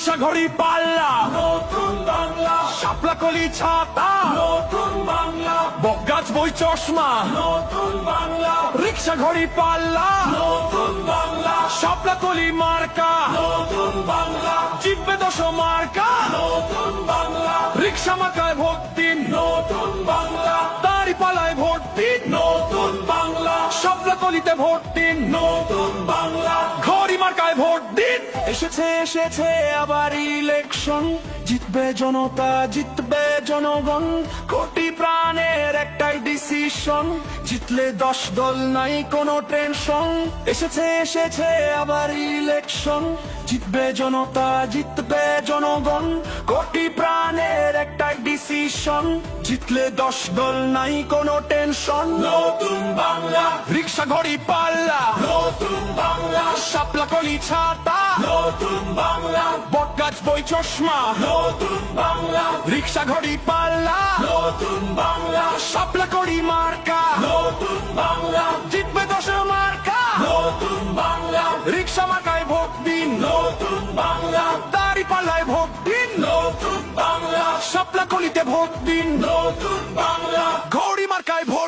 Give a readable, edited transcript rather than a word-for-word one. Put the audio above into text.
রিক্সা ঘড়ি পাল্লা নতুন বাংলা, শাপলা কলি ছাতা নতুন বাংলা, বটগাছ বই চশমা নতুন বাংলা, রিক্সা ঘড়ি পাল্লা নতুন বাংলা, শাপলা কলি মার্কা নতুন বাংলা, জিতবে 10 মার্কা নতুন বাংলা, রিক্সা মার্কায় ভোট দিন নতুন বাংলা, দাড়ি পালায় ভোট দিন নতুন বাংলা, শাপলা কলিতে ভোট দিন নতুন বাংলা। ঘড়ি মার্কায় ভোট দিন এসেছে আবার ইলেকশন জিতবে জনতা জিতবে জনগণ কোটি প্রাণের একটাই ডিসিশন জিতলে 10 দল নাই কোনো টেনশন এসেছে আবার ইলেকশন জিতবে জনতা জিতবে জনগণ কোটি প্রাণের একটাই ডিসিশন জিতলে 10 দল নাই কোনো টেনশন নতুন বাংলা, রিক্সা ঘড়ি পাল্লা নতুন বাংলা, শাপলা কলি ছাতা নতুন বাংলা, বটগাছ বই চশমা নতুন বাংলা, রিক্সা ঘড়ি পাল্লা নতুন বাংলা, শাপলা কলি মার্কা নতুন বাংলা, জিতবে 10 মার্কা নতুন বাংলা, রিক্সা মার্কায় ভোট দিন নতুন বাংলা, দাড়ি পাল্লায় ভোট দিন নতুন বাংলা, শাপলা কলিতে ভোট দিন নতুন বাংলা। ঘড়ি মার্কায় ভোট